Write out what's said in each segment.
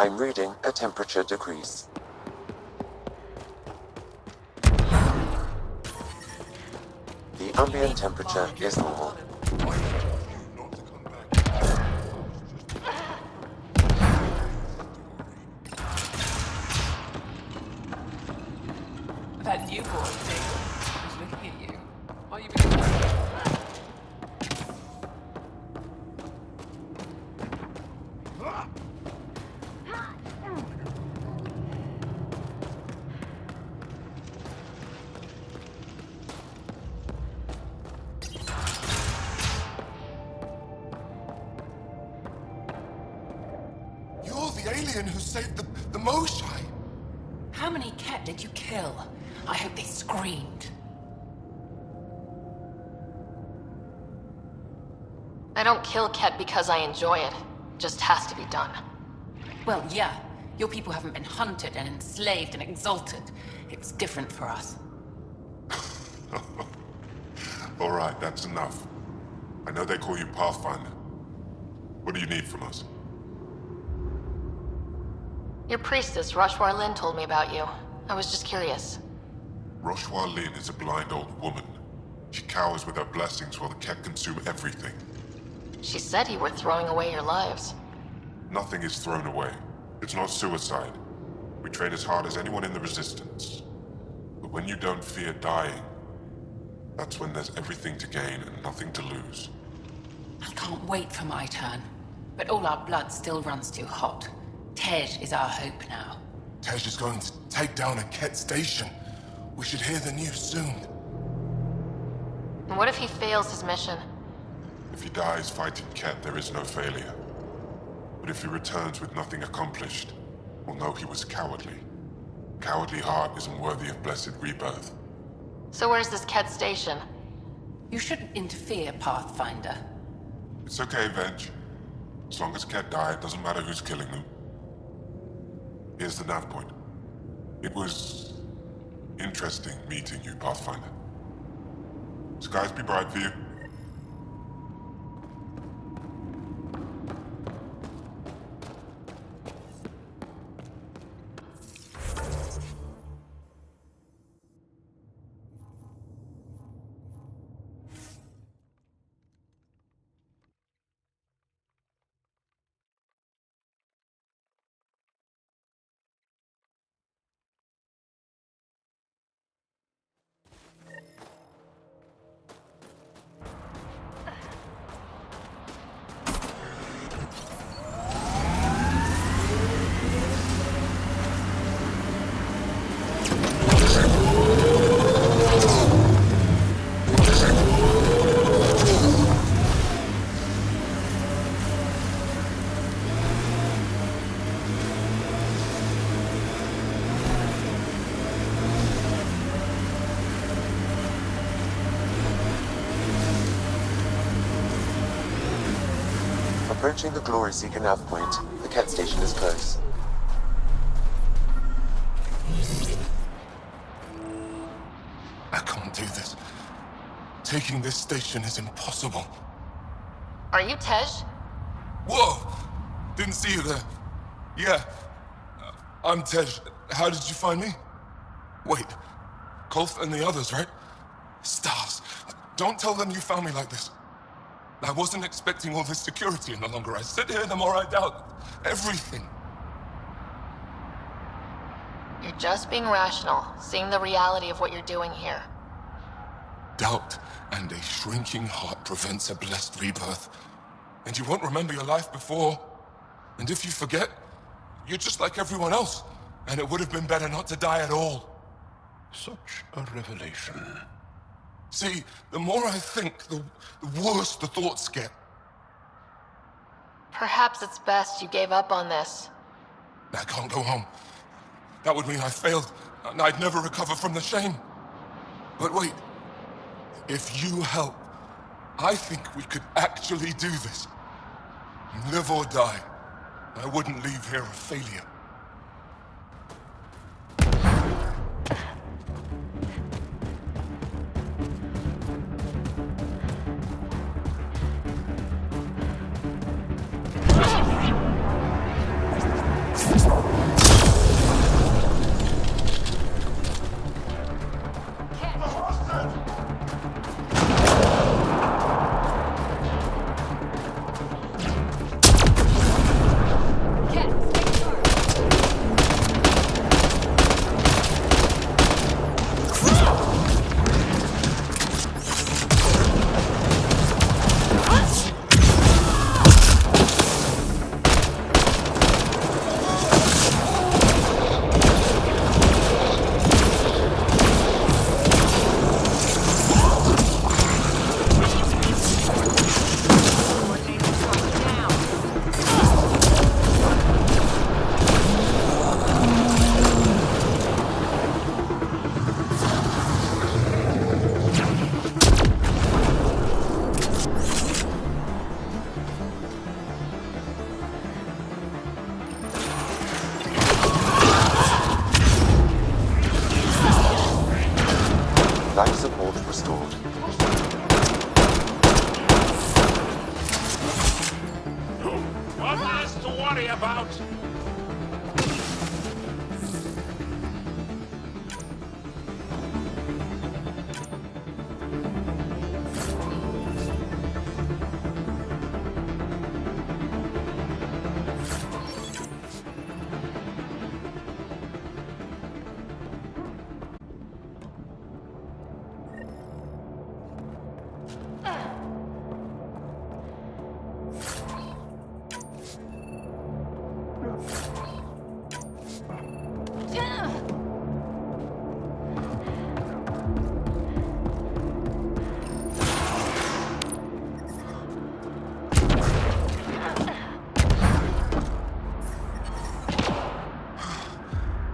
I'm reading a temperature decrease. The ambient temperature is normal. That newborn thing is looking at you. Why are you being... You're the alien who saved the Moshai. How many cat did you kill? I hope they screamed. I don't kill Ket because I enjoy it. Just has to be done. Well, yeah. Your people haven't been hunted and enslaved and exalted. It's different for us. All right, that's enough. I know they call you Pathfinder. What do you need from us? Your priestess, Rushwar Lin, told me about you. I was just curious. Roshwa Lin is a blind old woman. She cowers with her blessings while the Ket consume everything. She said you were throwing away your lives. Nothing is thrown away. It's not suicide. We train as hard as anyone in the Resistance. But when you don't fear dying, that's when there's everything to gain and nothing to lose. I can't wait for my turn. But all our blood still runs too hot. Tej is our hope now. Tej is going to take down a Ket station. We should hear the news soon. And what if he fails his mission? If he dies fighting Ket, there is no failure. But if he returns with nothing accomplished, we'll know he was cowardly. Cowardly heart isn't worthy of blessed rebirth. So where's this Ket station? You shouldn't interfere, Pathfinder. It's okay, Venge. As long as Ket die, it doesn't matter who's killing them. Here's the nav point. It was interesting meeting you, Pathfinder. Skies be bright for you. Approaching the Glory Seeker nav point, the Ket station is close. I can't do this. Taking this station is impossible. Are you Tej? Whoa! Didn't see you there. Yeah. I'm Tej. How did you find me? Wait. Kolth and the others, right? Stars. Don't tell them you found me like this. I wasn't expecting all this security, and the longer I sit here, the more I doubt everything. You're just being rational, seeing the reality of what you're doing here. Doubt and a shrinking heart prevents a blessed rebirth. And you won't remember your life before. And if you forget, you're just like everyone else. And it would have been better not to die at all. Such a revelation. See, the more I think, the worse the thoughts get. Perhaps it's best you gave up on this. I can't go home. That would mean I failed, and I'd never recover from the shame. But wait, if you help, I think we could actually do this. Live or die. I wouldn't leave here a failure. Life support restored. One less to worry about.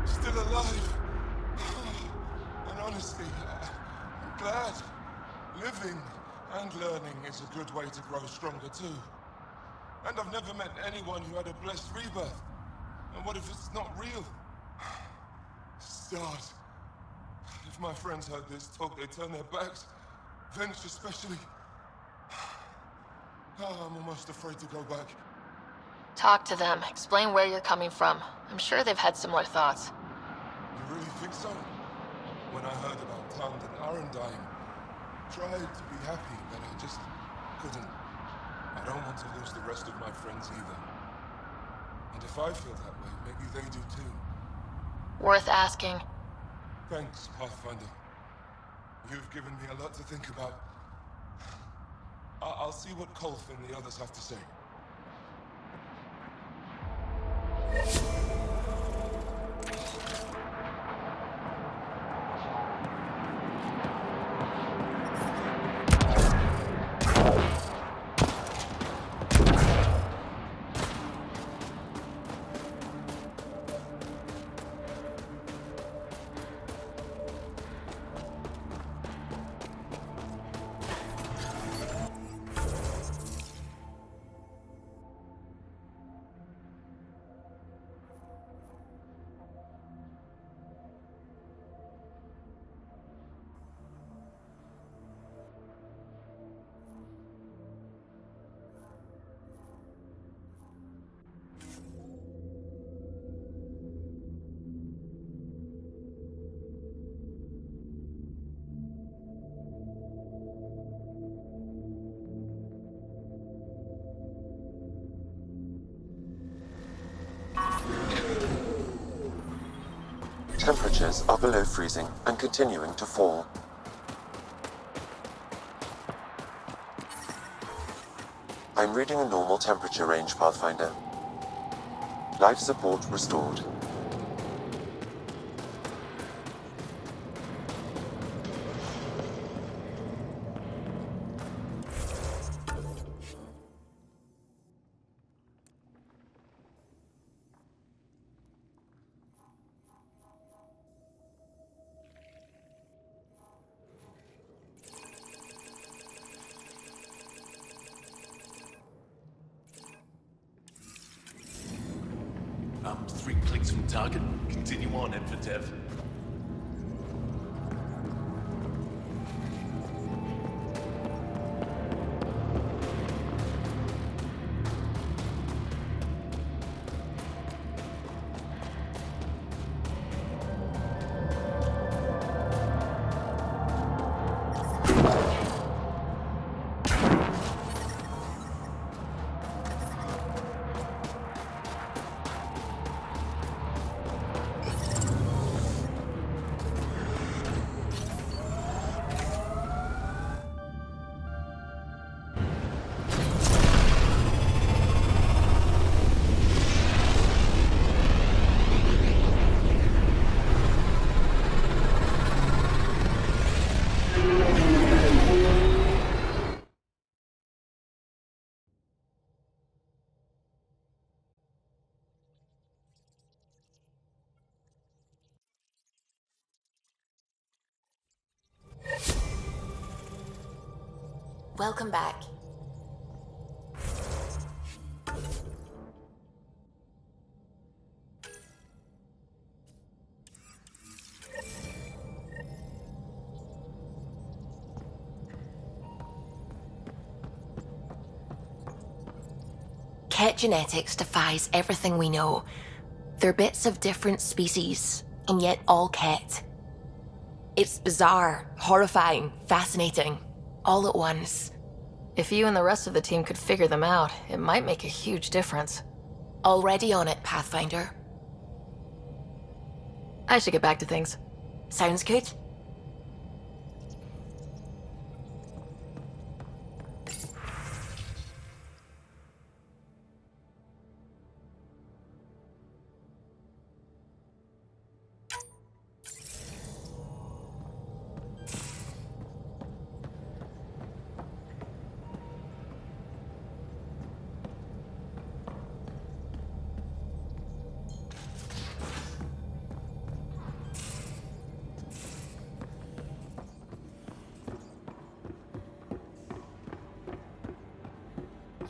Still alive. And honestly, I'm glad. Living and learning is a good way to grow stronger too. And I've never met anyone who had a blessed rebirth. And what if it's not real? Stars. If my friends heard this talk, they'd turn their backs. Venge especially. Oh, I'm almost afraid to go back. Talk to them. Explain where you're coming from. I'm sure they've had similar thoughts. You really think so? When I heard about Tand and Aaron dying, tried to be happy, but I just couldn't. I don't want to lose the rest of my friends either. And if I feel that way, maybe they do too. Worth asking. Thanks, Pathfinder. You've given me a lot to think about. I'll see what Kolf and the others have to say. Temperatures are below freezing and continuing to fall. I'm reading a normal temperature range, Pathfinder. Life support restored. I'm 3 clicks from target. Continue on, Ed for Dev. Welcome back. Ket genetics defies everything we know. They're bits of different species, and yet all Ket. It's bizarre, horrifying, fascinating, all at once. If you and the rest of the team could figure them out, it might make a huge difference. Already on it, Pathfinder. I should get back to things. Sounds good?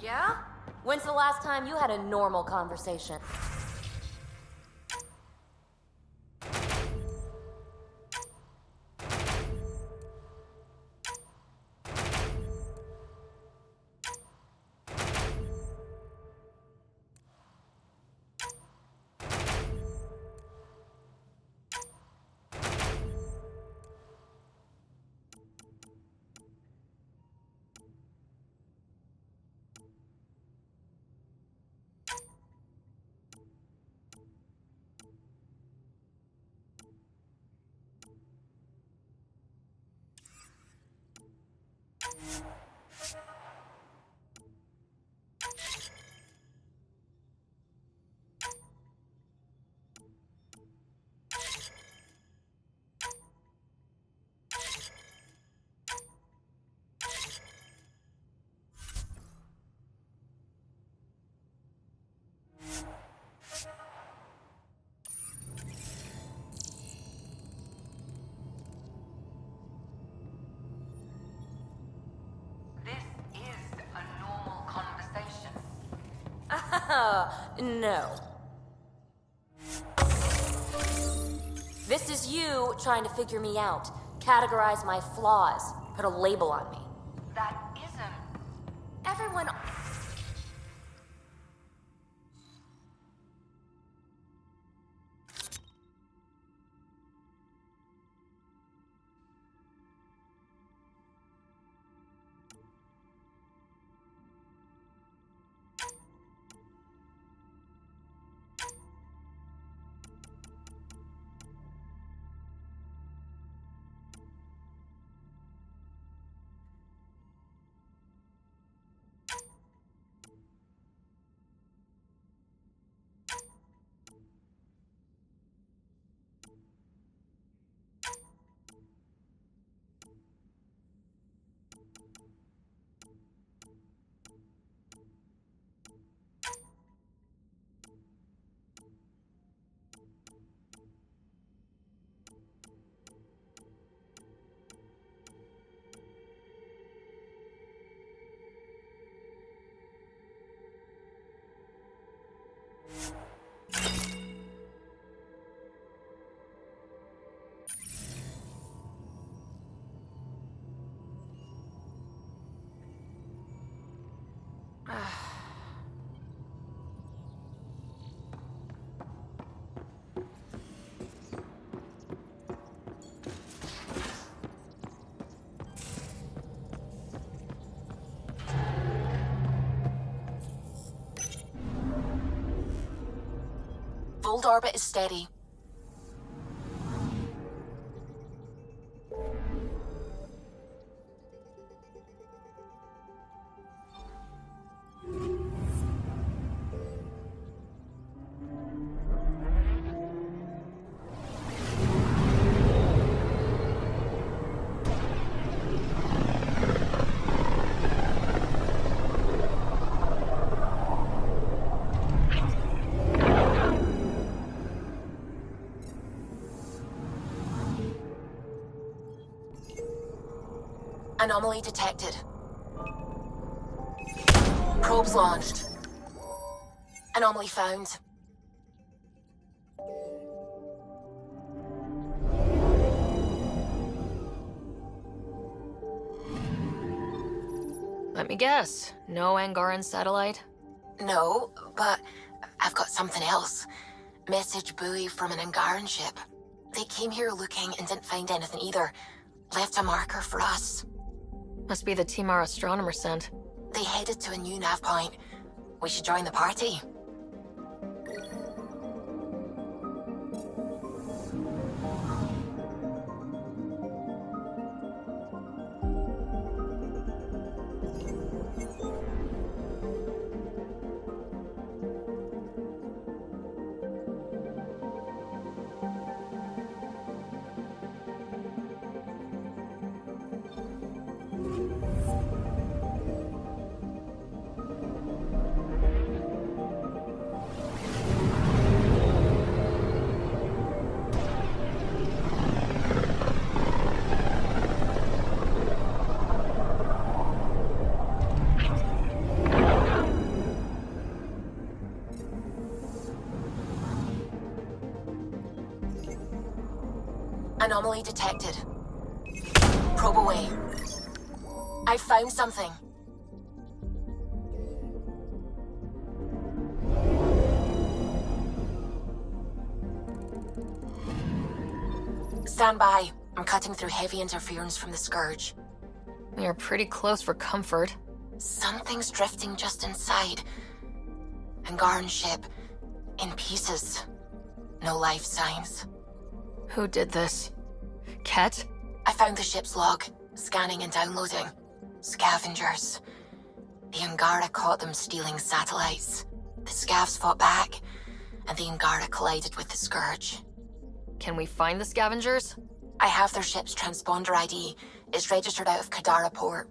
Yeah? When's the last time you had a normal conversation? No. This is you trying to figure me out, categorize my flaws, put a label on me. That isn't. Everyone. Fold orbit is steady. Anomaly detected. Probes launched. Anomaly found. Let me guess. No Angaran satellite? No, but I've got something else. Message buoy from an Angaran ship. They came here looking and didn't find anything either. Left a marker for us. Must be the team our astronomer sent. They headed to a new nav point. We should join the party. Anomaly detected. Probe away. I found something. Stand by. I'm cutting through heavy interference from the Scourge. You're pretty close for comfort. Something's drifting just inside. Angaran ship. In pieces. No life signs. Who did this? Ket? I found the ship's log. Scanning and downloading. Scavengers. The Angara caught them stealing satellites. The Scavs fought back, and the Angara collided with the Scourge. Can we find the scavengers? I have their ship's transponder ID. It's registered out of Kadara port.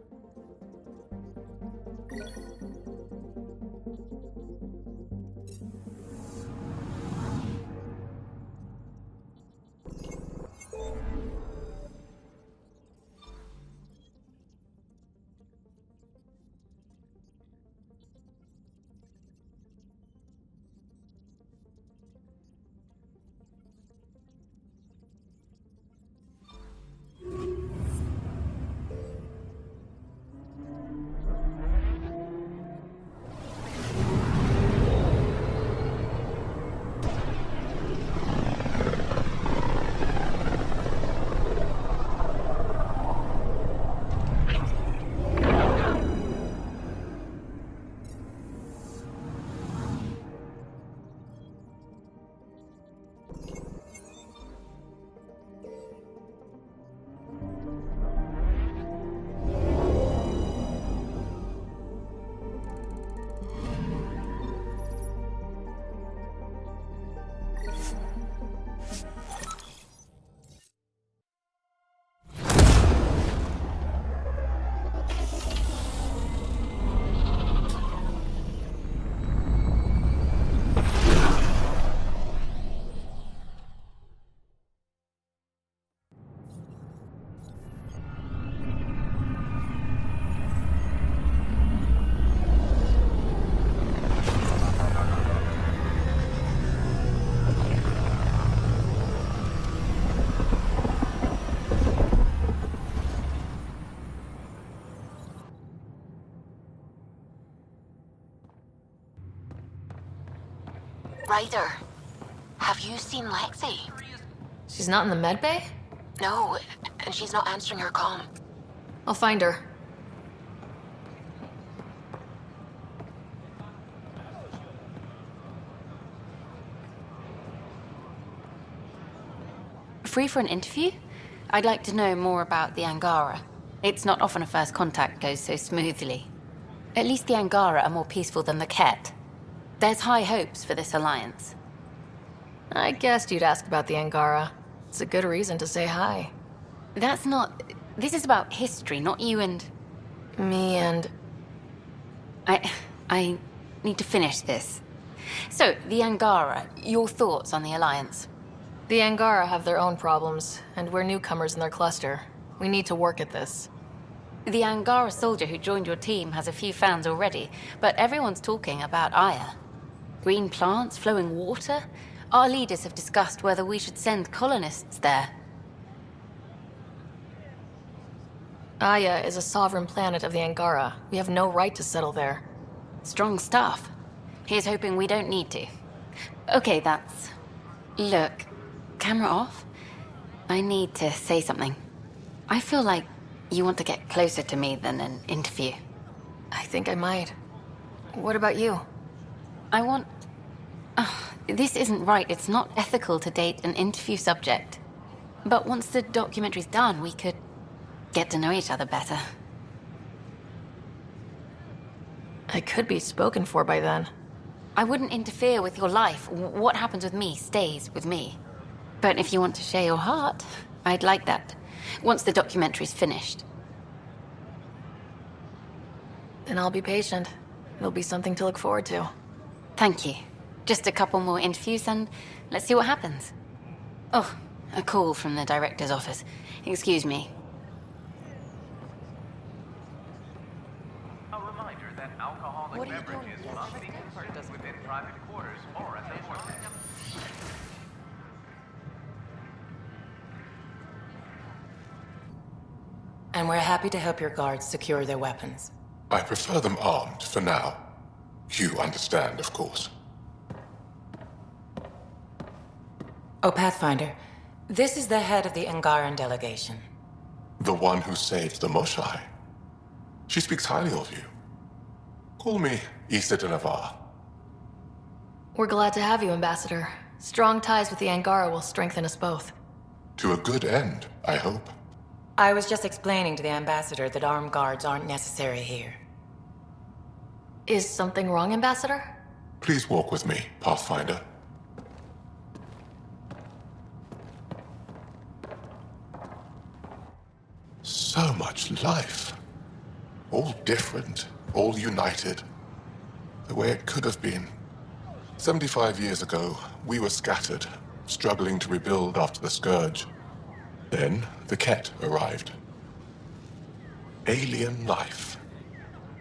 Ryder, have you seen Lexi? She's not in the medbay? No, and she's not answering her comm. I'll find her. Free for an interview? I'd like to know more about the Angara. It's not often a first contact goes so smoothly. At least the Angara are more peaceful than the Ket. There's high hopes for this alliance. I guessed you'd ask about the Angara. It's a good reason to say hi. That's not... This is about history, not you and... Me and... I need to finish this. So, the Angara, your thoughts on the alliance? The Angara have their own problems, and we're newcomers in their cluster. We need to work at this. The Angara soldier who joined your team has a few fans already, but everyone's talking about Aya. Green plants, flowing water. Our leaders have discussed whether we should send colonists there. Aya is a sovereign planet of the Angara. We have no right to settle there. Strong stuff. Here's hoping we don't need to. Okay, that's... Look, camera off. I need to say something. I feel like you want to get closer to me than an interview. I think I might. What about you? I want... this isn't right. It's not ethical to date an interview subject. But once the documentary's done, we could get to know each other better. I could be spoken for by then. I wouldn't interfere with your life. What happens with me stays with me. But if you want to share your heart, I'd like that. Once the documentary's finished. Then I'll be patient. It'll be something to look forward to. Thank you. Just a couple more interviews and let's see what happens. Oh, a call from the director's office. Excuse me. A reminder that alcoholic beverages must be consumed within private quarters or at the vortex. And we're happy to help your guards secure their weapons. I prefer them armed for now. You understand, of course. Oh, Pathfinder, this is the head of the Angaran delegation. The one who saved the Moshai. She speaks highly of you. Call me Issa de Navarre. We're glad to have you, Ambassador. Strong ties with the Angara will strengthen us both. To a good end, I hope. I was just explaining to the Ambassador that armed guards aren't necessary here. Is something wrong, Ambassador? Please walk with me, Pathfinder. So much life. All different, all united. The way it could have been. 75 years ago, we were scattered, struggling to rebuild after the Scourge. Then, the Ket arrived. Alien life.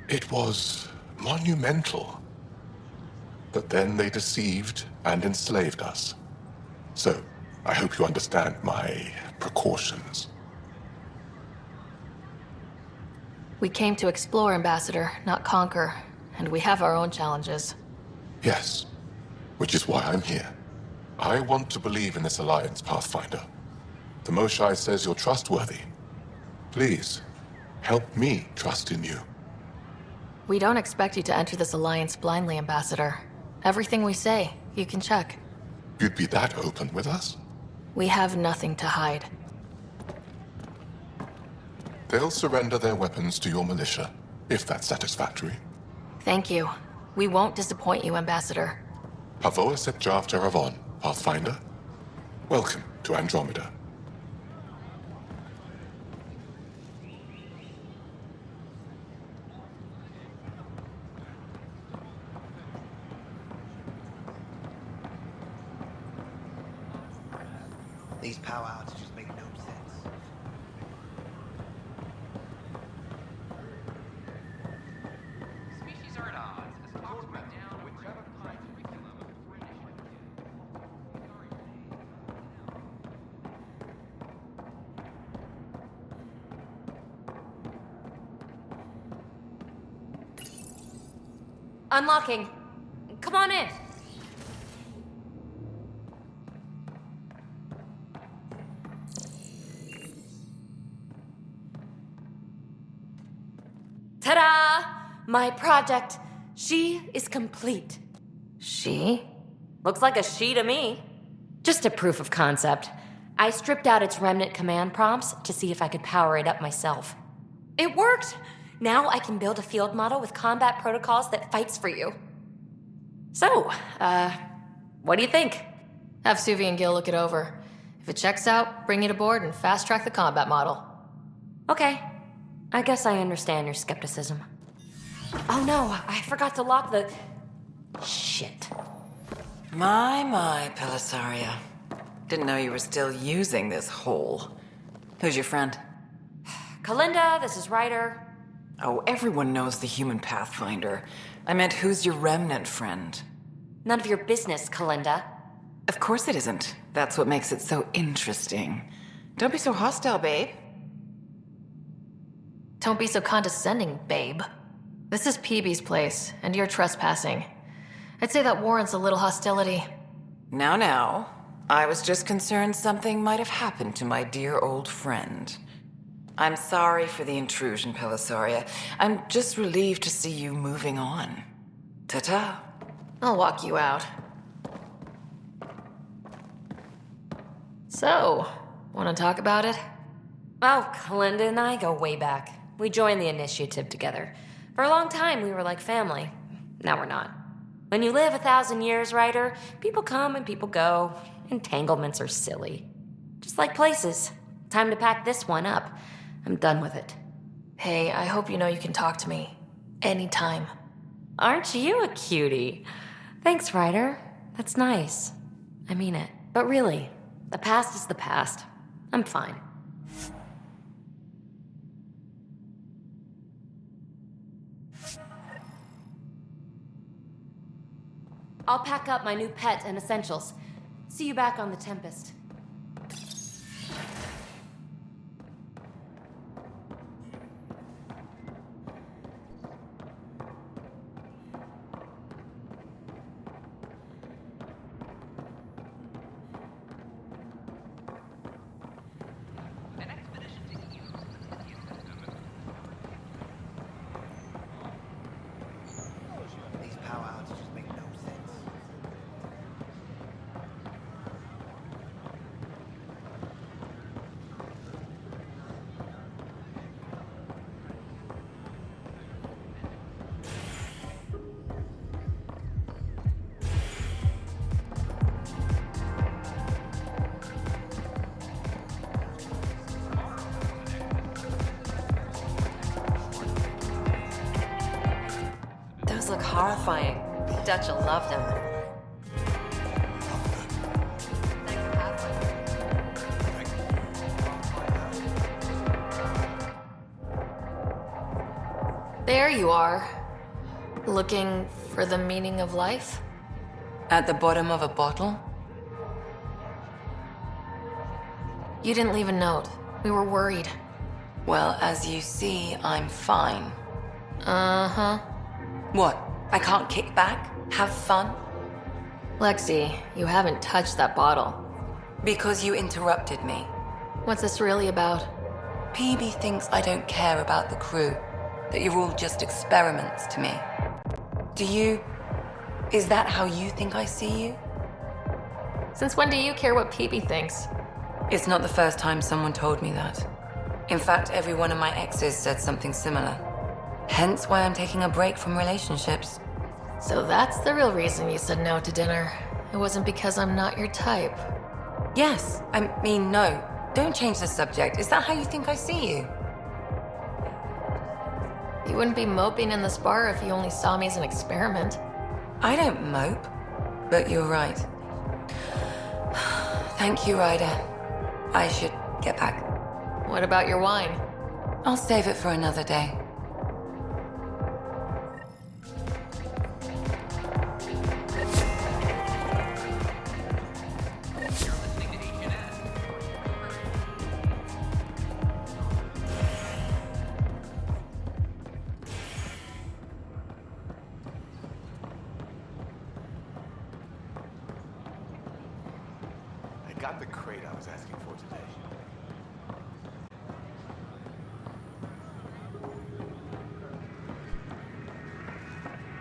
It was monumental. But then they deceived and enslaved us. So, I hope you understand my precautions. We came to explore, Ambassador, not conquer. And we have our own challenges. Yes, which is why I'm here. I want to believe in this alliance, Pathfinder. The Moshai says you're trustworthy. Please, help me trust in you. We don't expect you to enter this alliance blindly, Ambassador. Everything we say, you can check. You'd be that open with us? We have nothing to hide. They'll surrender their weapons to your militia, if that's satisfactory. Thank you. We won't disappoint you, Ambassador. Havoa set Jav Jaravon, Pathfinder. Welcome to Andromeda. These power outages make no sense. Species are at odds as talks break down with curriculum of Unlocking. Come on in. Ta-da! My project. She is complete. She? Looks like a she to me. Just a proof of concept. I stripped out its remnant command prompts to see if I could power it up myself. It worked! Now I can build a field model with combat protocols that fights for you. So, what do you think? Have Suvi and Gil look it over. If it checks out, bring it aboard and fast-track the combat model. Okay. I guess I understand your skepticism. Oh no, I forgot to lock the... Shit. My, Pelisaria. Didn't know you were still using this hole. Who's your friend? Kalinda, this is Ryder. Oh, everyone knows the human Pathfinder. I meant, who's your remnant friend? None of your business, Kalinda. Of course it isn't. That's what makes it so interesting. Don't be so hostile, babe. Don't be so condescending, babe. This is Peebee's place, and you're trespassing. I'd say that warrants a little hostility. Now. I was just concerned something might have happened to my dear old friend. I'm sorry for the intrusion, Pelisaria. I'm just relieved to see you moving on. Ta-ta. I'll walk you out. So, want to talk about it? Oh, Kalinda and I go way back. We joined the initiative together. For a long time, we were like family. Now we're not. When you live 1,000 years, Ryder, people come and people go. Entanglements are silly. Just like places. Time to pack this one up. I'm done with it. Hey, I hope you know you can talk to me. Anytime. Aren't you a cutie? Thanks, Ryder. That's nice. I mean it. But really, the past is the past. I'm fine. I'll pack up my new pet and essentials. See you back on the Tempest. These power outages make no sense. Those look horrifying. Dutch will love them. There you are. Looking for the meaning of life? At the bottom of a bottle? You didn't leave a note. We were worried. Well, as you see, I'm fine. Uh-huh. What? I can't kick back? Have fun? Lexi, you haven't touched that bottle. Because you interrupted me. What's this really about? Peebee thinks I don't care about the crew. That you're all just experiments to me. Do you... Is that how you think I see you? Since when do you care what Peebee thinks? It's not the first time someone told me that. In fact, every one of my exes said something similar. Hence why I'm taking a break from relationships. So that's the real reason you said no to dinner. It wasn't because I'm not your type. Yes, I mean, no. Don't change the subject. Is that how you think I see you? You wouldn't be moping in this bar if you only saw me as an experiment. I don't mope, but you're right. Thank you, Ryder. I should get back. What about your wine? I'll save it for another day. I got the crate I was asking for today.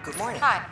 Good morning. Hi.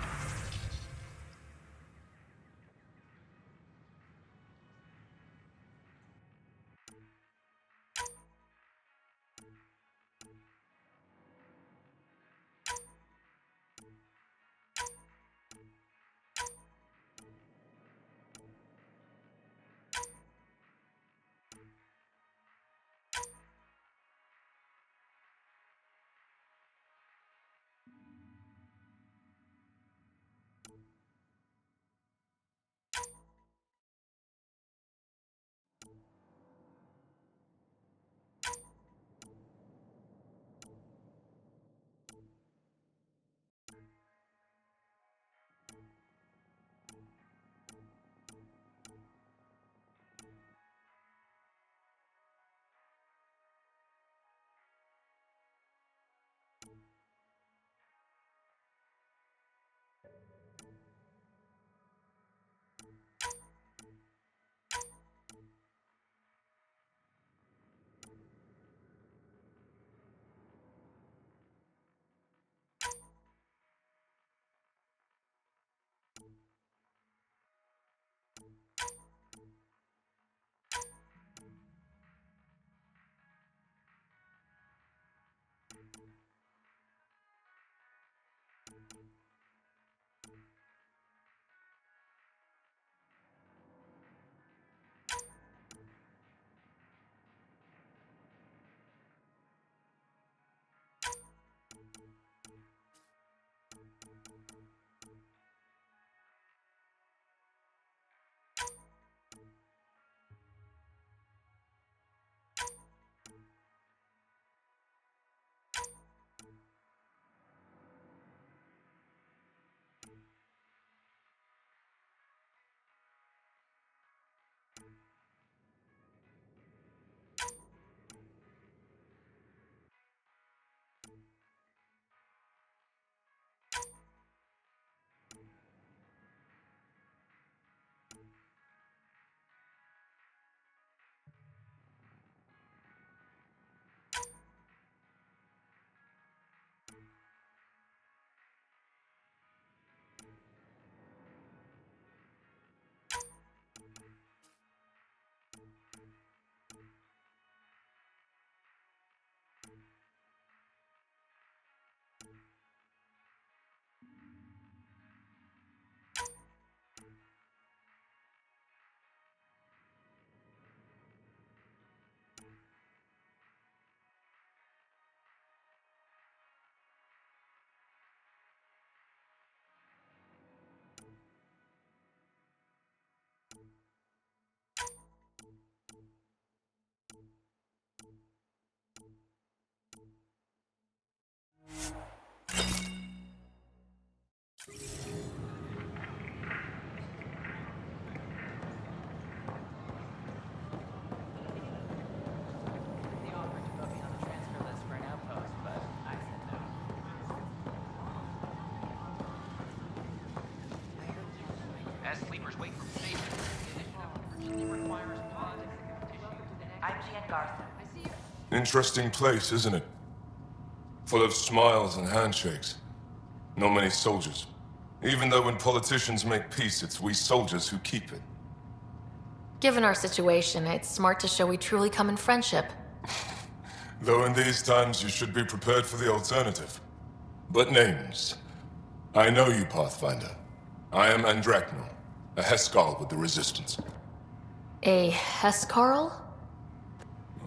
Interesting place, isn't it? Full of smiles and handshakes. Not many soldiers. Even though when politicians make peace, it's we soldiers who keep it. Given our situation, it's smart to show we truly come in friendship. Though in these times you should be prepared for the alternative. But names. I know you, Pathfinder. I am Andromeda, a Heskal with the Resistance. A Hescarl?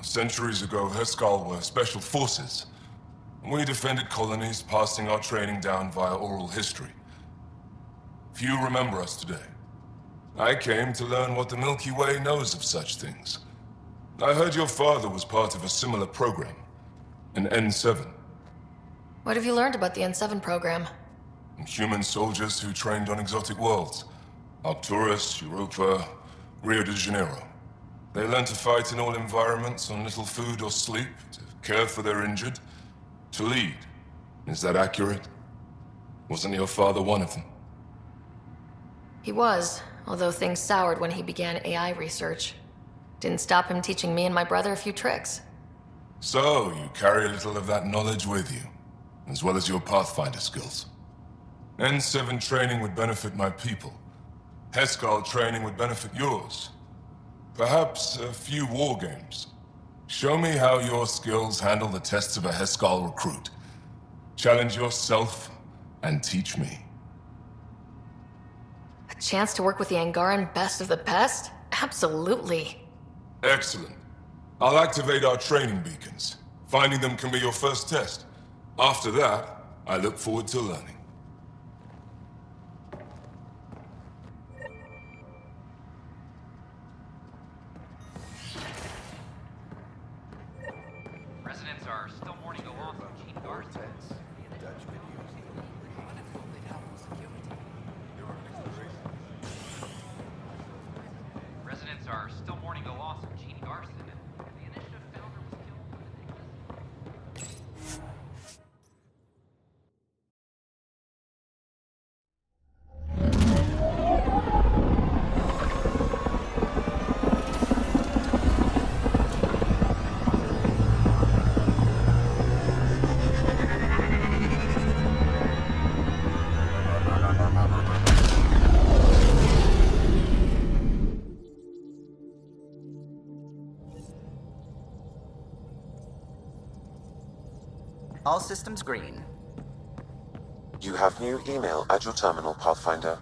Centuries ago, Heskal were special forces. We defended colonies, passing our training down via oral history. Few remember us today. I came to learn what the Milky Way knows of such things. I heard your father was part of a similar program, an N7. What have you learned about the N7 program? Human soldiers who trained on exotic worlds. Arcturus, Europa, Rio de Janeiro. They learn to fight in all environments on little food or sleep, to care for their injured, to lead. Is that accurate? Wasn't your father one of them? He was, although things soured when he began AI research. Didn't stop him teaching me and my brother a few tricks. So, you carry a little of that knowledge with you, as well as your Pathfinder skills. N7 training would benefit my people. Heskal training would benefit yours. Perhaps a few war games. Show me how your skills handle the tests of a Heskal recruit. Challenge yourself and teach me. A chance to work with the Angaran best of the best? Absolutely. Excellent. I'll activate our training beacons. Finding them can be your first test. After that, I look forward to learning. Residents are still mourning the loss of Gene Garson. Residents are still mourning the loss of Gene Garson. The initiative founder was killed. All systems green. You have new email at your terminal, Pathfinder.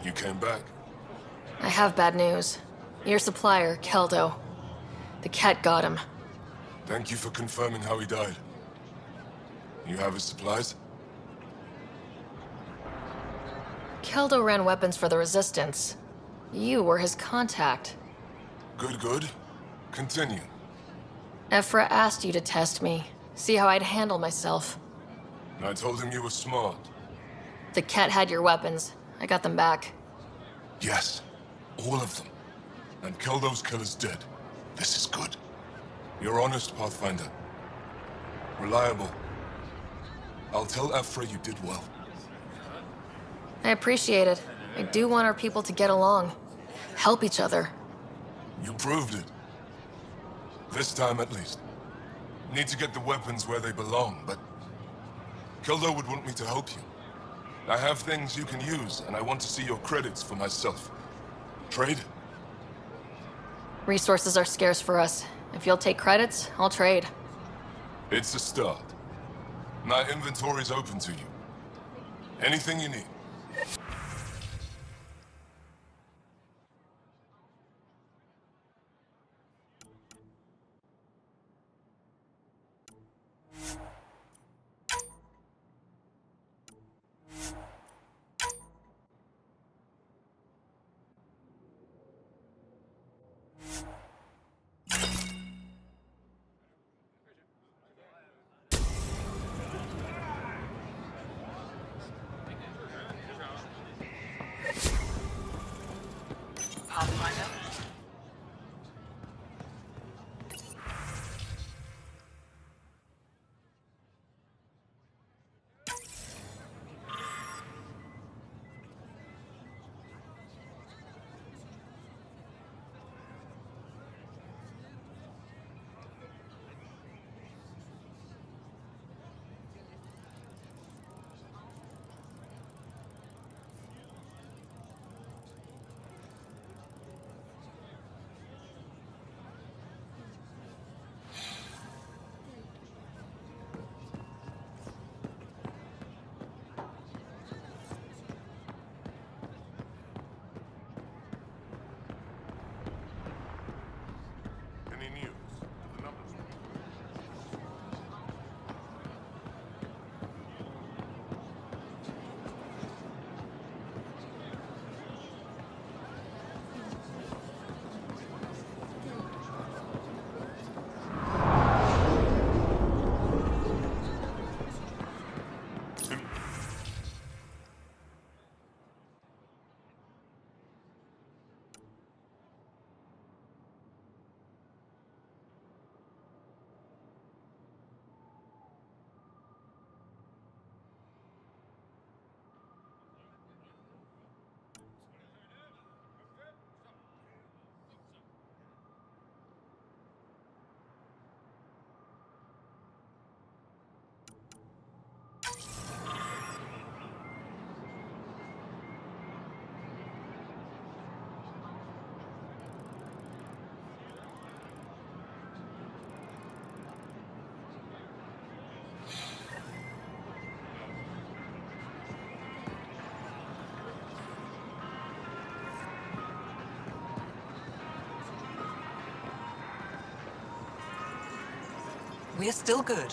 You came back. I have bad news. Your supplier, Keldo. The cat got him. Thank you for confirming how he died. You have his supplies? Keldo ran weapons for the Resistance. You were his contact. Good, good. Continue. Ephra asked you to test me, see how I'd handle myself. I told him you were smart. The cat had your weapons. I got them back. Yes, all of them. And Keldo's killer's dead. This is good. You're honest, Pathfinder. Reliable. I'll tell Ephra you did well. I appreciate it. I do want our people to get along. Help each other. You proved it. This time at least. Need to get the weapons where they belong, but... Keldo would want me to help you. I have things you can use, and I want to see your credits for myself. Trade? Resources are scarce for us. If you'll take credits, I'll trade. It's a start. My inventory's open to you. Anything you need. Any news? The numbers. We're still good.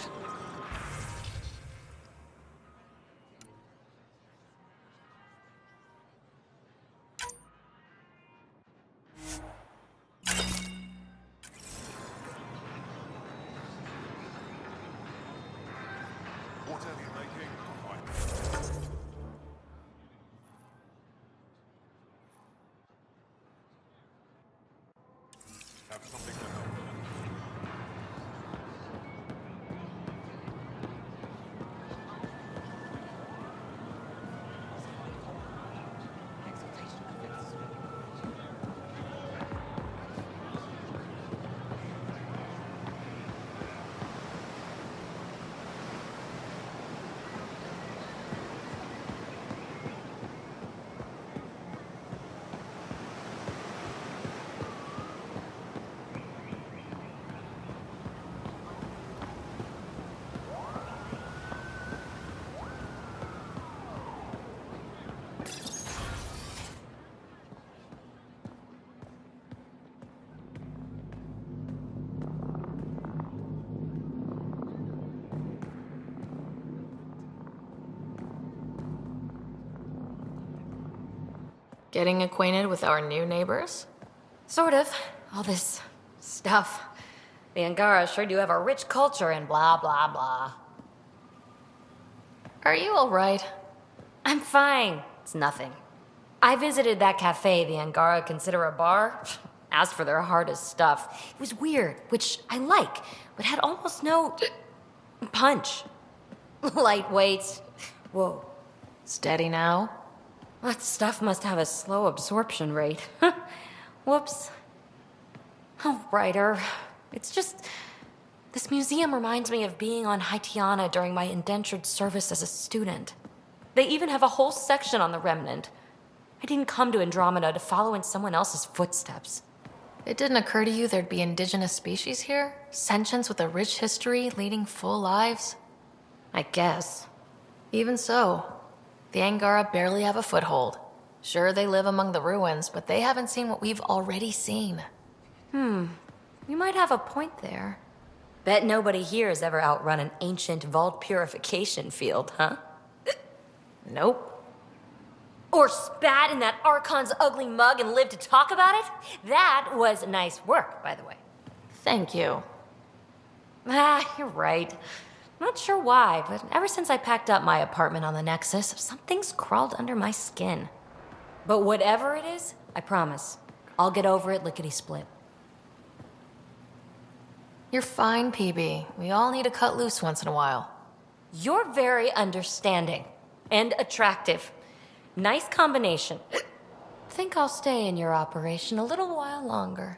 Whatever you're making, have something to help. Getting acquainted with our new neighbors? Sort of. All this stuff. The Angara sure do have a rich culture and blah, blah, blah. Are you alright? I'm fine. It's nothing. I visited that cafe the Angara consider a bar. Asked for their hardest stuff. It was weird, which I like, but had almost no punch. Lightweight. Whoa. Steady now? That stuff must have a slow absorption rate. Whoops. Oh, writer. It's just... This museum reminds me of being on Haitiana during my indentured service as a student. They even have a whole section on the Remnant. I didn't come to Andromeda to follow in someone else's footsteps. It didn't occur to you there'd be indigenous species here? Sentients with a rich history, leading full lives? I guess. Even so, the Angara barely have a foothold. Sure, they live among the ruins, but they haven't seen what we've already seen. You might have a point there. Bet nobody here has ever outrun an ancient vault purification field, huh? Nope. Or spat in that Archon's ugly mug and lived to talk about it? That was nice work, by the way. Thank you. You're right. Not sure why, but ever since I packed up my apartment on the Nexus, something's crawled under my skin. But whatever it is, I promise, I'll get over it lickety-split. You're fine, PB. We all need to cut loose once in a while. You're very understanding and attractive. Nice combination. Think I'll stay in your operation a little while longer.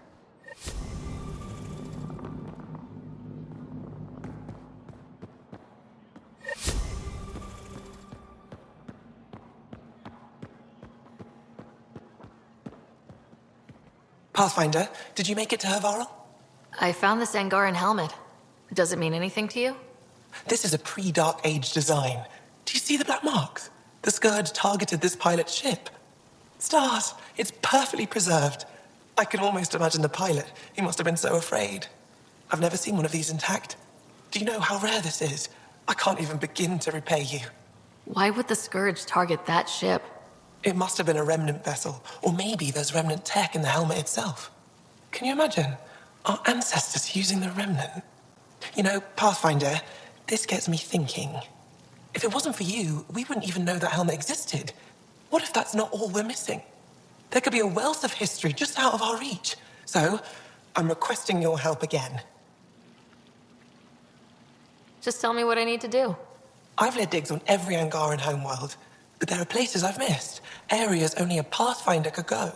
Pathfinder, did you make it to Hervarl? I found this Angaran helmet. Does it mean anything to you? This is a pre-Dark Age design. Do you see the black marks? The Scourge targeted this pilot's ship. Stars, it's perfectly preserved. I can almost imagine the pilot. He must have been so afraid. I've never seen one of these intact. Do you know how rare this is? I can't even begin to repay you. Why would the Scourge target that ship? It must have been a remnant vessel, or maybe there's remnant tech in the helmet itself. Can you imagine? Our ancestors using the remnant. You know, Pathfinder, this gets me thinking. If it wasn't for you, we wouldn't even know that helmet existed. What if that's not all we're missing? There could be a wealth of history just out of our reach. So, I'm requesting your help again. Just tell me what I need to do. I've led digs on every Angaran homeworld, but there are places I've missed, areas only a Pathfinder could go.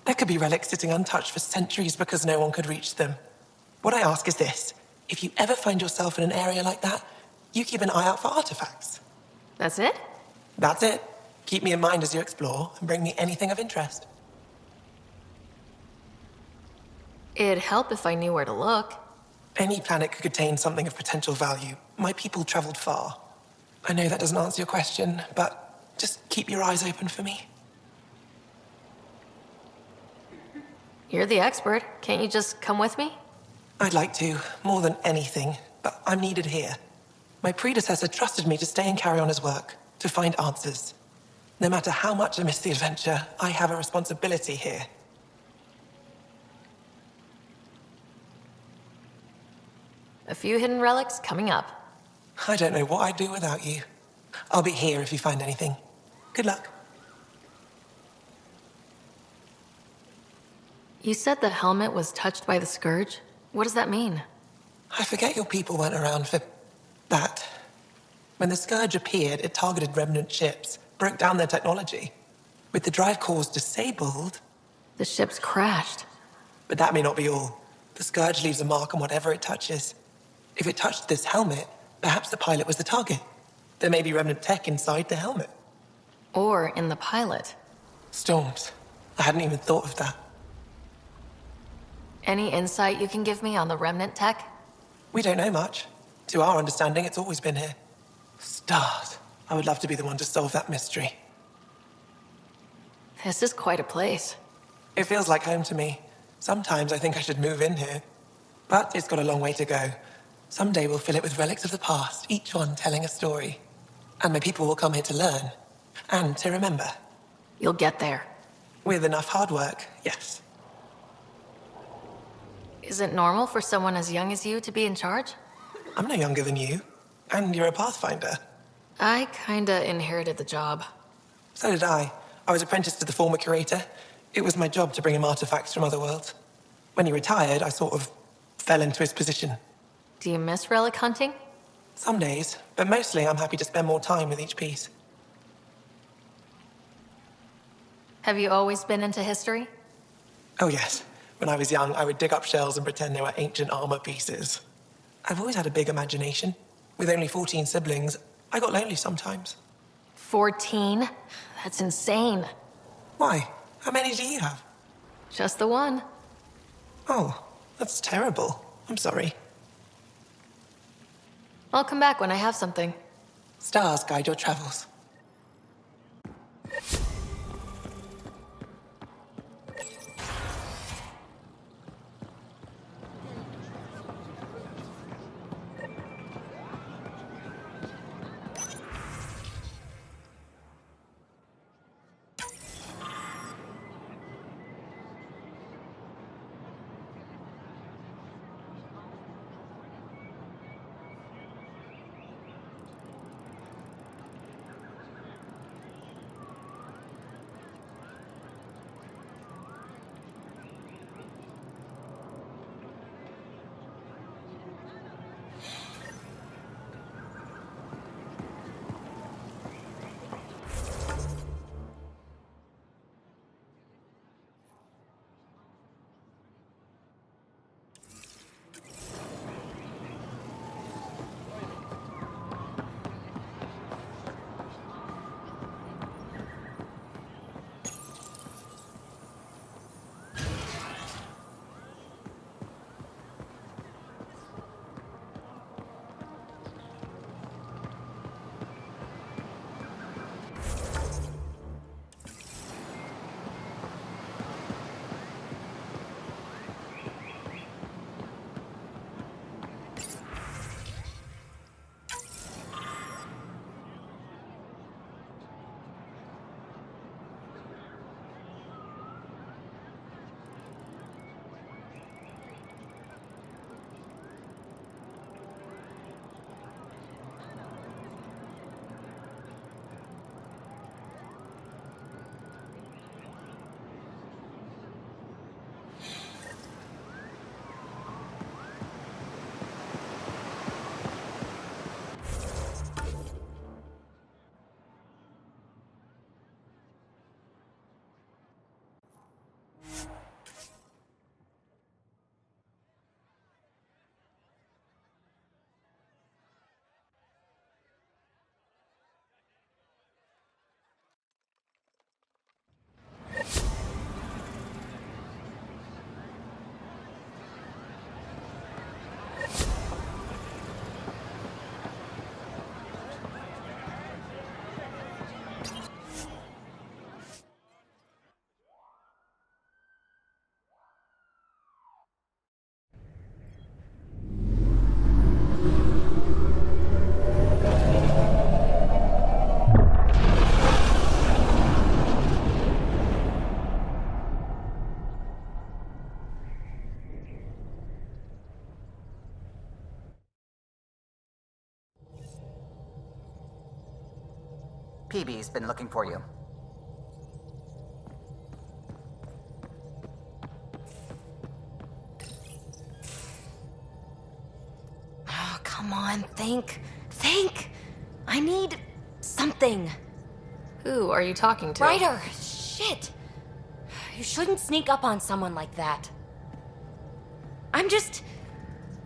There could be relics sitting untouched for centuries because no one could reach them. What I ask is this: if you ever find yourself in an area like that, you keep an eye out for artifacts. That's it? That's it. Keep me in mind as you explore, and bring me anything of interest. It'd help if I knew where to look. Any planet could contain something of potential value. My people traveled far. I know that doesn't answer your question, but just keep your eyes open for me. You're the expert. Can't you just come with me? I'd like to, more than anything, but I'm needed here. My predecessor trusted me to stay and carry on his work, to find answers. No matter how much I miss the adventure, I have a responsibility here. A few hidden relics coming up. I don't know what I'd do without you. I'll be here if you find anything. Good luck. You said the helmet was touched by the Scourge? What does that mean? I forget your people weren't around for that. When the Scourge appeared, it targeted remnant ships, broke down their technology. With the drive cores disabled... The ships crashed. But that may not be all. The Scourge leaves a mark on whatever it touches. If it touched this helmet, perhaps the pilot was the target. There may be remnant tech inside the helmet. Or in the pilot. Storms. I hadn't even thought of that. Any insight you can give me on the remnant tech? We don't know much. To our understanding, it's always been here. Stars. I would love to be the one to solve that mystery. This is quite a place. It feels like home to me. Sometimes I think I should move in here. But it's got a long way to go. Someday we'll fill it with relics of the past, each one telling a story. And my people will come here to learn. And to remember. You'll get there. With enough hard work, yes. Is it normal for someone as young as you to be in charge? I'm no younger than you, and you're a Pathfinder. I kinda inherited the job. So did I. I was apprenticed to the former curator. It was my job to bring him artifacts from other worlds. When he retired, I sort of fell into his position. Do you miss relic hunting? Some days, but mostly I'm happy to spend more time with each piece. Have you always been into history? Oh yes. When I was young, I would dig up shells and pretend they were ancient armor pieces. I've always had a big imagination. With only 14 siblings, I got lonely sometimes. 14? That's insane. Why? How many do you have? Just the one. Oh, that's terrible. I'm sorry. I'll come back when I have something. Stars guide your travels. PB's been looking for you. Oh, come on, think. Think! I need something. Who are you talking to? Ryder! Shit! You shouldn't sneak up on someone like that. I'm just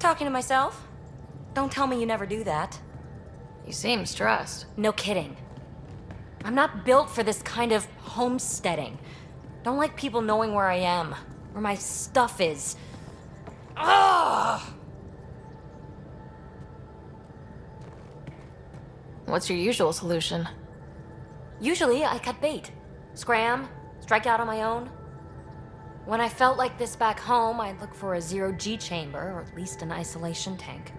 talking to myself. Don't tell me you never do that. You seem stressed. No kidding. I'm not built for this kind of homesteading. Don't like people knowing where I am, where my stuff is. Ugh! What's your usual solution? Usually, I cut bait. Scram, strike out on my own. When I felt like this back home, I'd look for a zero-G chamber, or at least an isolation tank.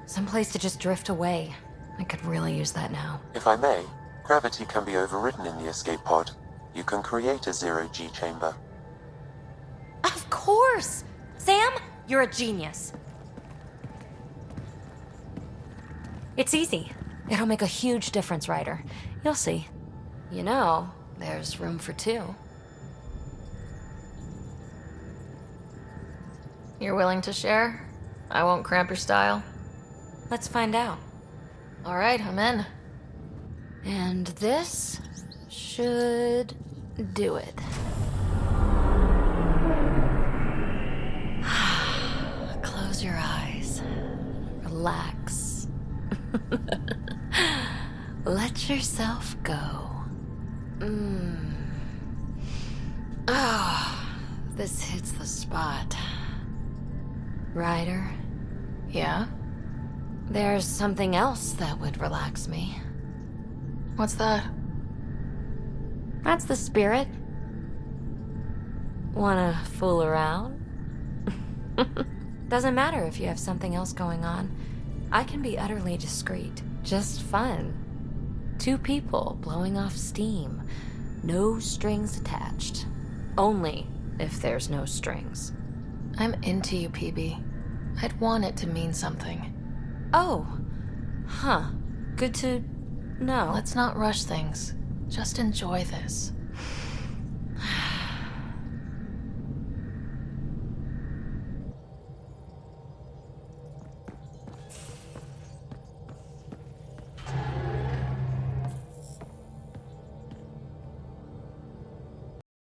Someplace to just drift away. I could really use that now. If I may, gravity can be overridden in the escape pod. You can create a zero-G chamber. Of course! Sam, you're a genius. It's easy. It'll make a huge difference, Ryder. You'll see. You know, there's room for two. You're willing to share? I won't cramp your style. Let's find out. All right, I'm in. And this should do it. Close your eyes. Relax. Let yourself go. This hits the spot. Ryder, Yeah? there's something else that would relax me. What's that? That's the spirit. Wanna fool around? Doesn't matter if you have something else going on. I can be utterly discreet. Just fun. Two people blowing off steam. No strings attached. Only if there's no strings. I'm into you, PB. I'd want it to mean something. Oh. Huh. Good to know. Let's not rush things. Just enjoy this.